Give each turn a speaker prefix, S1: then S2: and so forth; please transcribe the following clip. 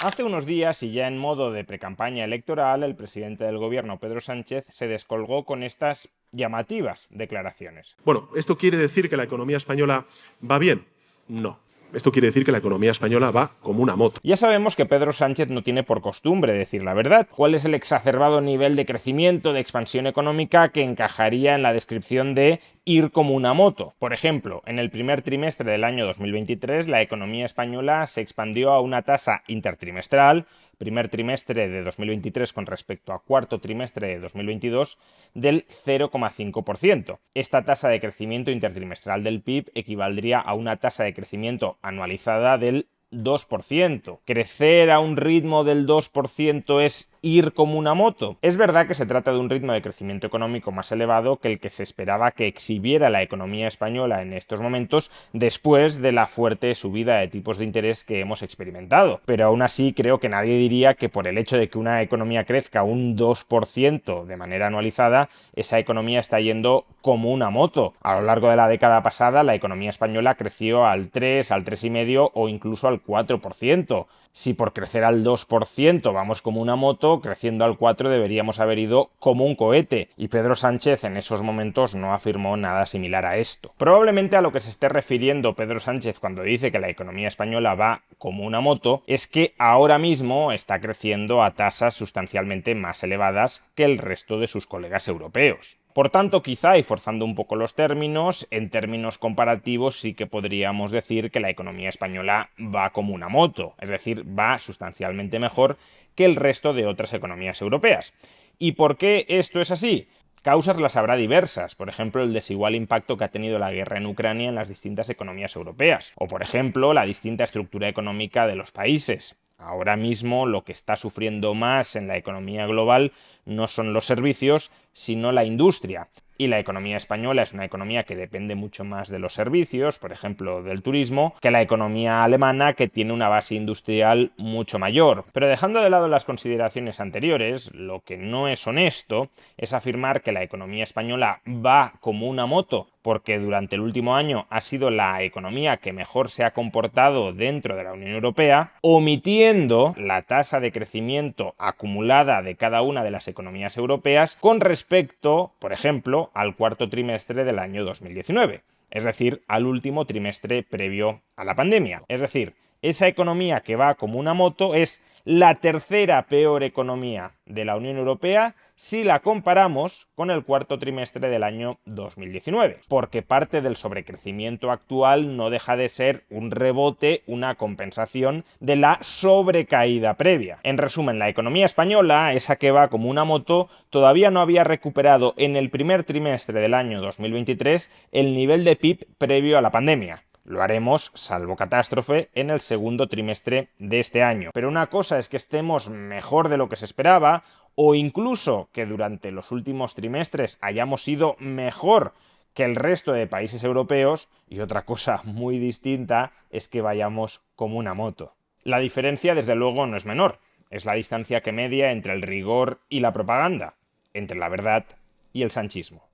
S1: Hace unos días, y ya en modo de precampaña electoral, el presidente del gobierno, Pedro Sánchez, se descolgó con estas llamativas declaraciones.
S2: Bueno, ¿esto quiere decir que la economía española va bien? No. Esto quiere decir que la economía española va como una moto.
S1: Ya sabemos que Pedro Sánchez no tiene por costumbre decir la verdad. ¿Cuál es el exacerbado nivel de crecimiento, de expansión económica que encajaría en la descripción de ir como una moto? Por ejemplo, en el primer trimestre del año 2023, la economía española se expandió a una tasa intertrimestral, primer trimestre de 2023 con respecto a cuarto trimestre de 2022, del 0,5%. Esta tasa de crecimiento intertrimestral del PIB equivaldría a una tasa de crecimiento anualizada del 2%. ¿Crecer a un ritmo del 2% es ir como una moto? Es verdad que se trata de un ritmo de crecimiento económico más elevado que el que se esperaba que exhibiera la economía española en estos momentos después de la fuerte subida de tipos de interés que hemos experimentado. Pero aún así creo que nadie diría que por el hecho de que una economía crezca un 2% de manera anualizada, esa economía está yendo como una moto. A lo largo de la década pasada, la economía española creció al 3, al 3,5 o incluso al 4%. Si por crecer al 2% vamos como una moto, creciendo al 4% deberíamos haber ido como un cohete. Y Pedro Sánchez en esos momentos no afirmó nada similar a esto. Probablemente a lo que se esté refiriendo Pedro Sánchez cuando dice que la economía española va como una moto es que ahora mismo está creciendo a tasas sustancialmente más elevadas que el resto de sus colegas europeos. Por tanto, quizá, y forzando un poco los términos, en términos comparativos sí que podríamos decir que la economía española va como una moto, es decir, va sustancialmente mejor que el resto de otras economías europeas. ¿Y por qué esto es así? Causas las habrá diversas, por ejemplo, el desigual impacto que ha tenido la guerra en Ucrania en las distintas economías europeas, o por ejemplo, la distinta estructura económica de los países. Ahora mismo lo que está sufriendo más en la economía global no son los servicios, sino la industria. Y la economía española es una economía que depende mucho más de los servicios, por ejemplo del turismo, que la economía alemana, que tiene una base industrial mucho mayor. Pero dejando de lado las consideraciones anteriores, lo que no es honesto es afirmar que la economía española va como una moto, porque durante el último año ha sido la economía que mejor se ha comportado dentro de la Unión Europea, omitiendo la tasa de crecimiento acumulada de cada una de las economías europeas con respecto, por ejemplo, al cuarto trimestre del año 2019, es decir, al último trimestre previo a la pandemia. Es decir, esa economía que va como una moto es la tercera peor economía de la Unión Europea si la comparamos con el cuarto trimestre del año 2019, porque parte del sobrecrecimiento actual no deja de ser un rebote, una compensación de la sobrecaída previa. En resumen, la economía española, esa que va como una moto, todavía no había recuperado en el primer trimestre del año 2023 el nivel de PIB previo a la pandemia. Lo haremos, salvo catástrofe, en el segundo trimestre de este año. Pero una cosa es que estemos mejor de lo que se esperaba, o incluso que durante los últimos trimestres hayamos ido mejor que el resto de países europeos, y otra cosa muy distinta es que vayamos como una moto. La diferencia, desde luego, no es menor. Es la distancia que media entre el rigor y la propaganda, entre la verdad y el sanchismo.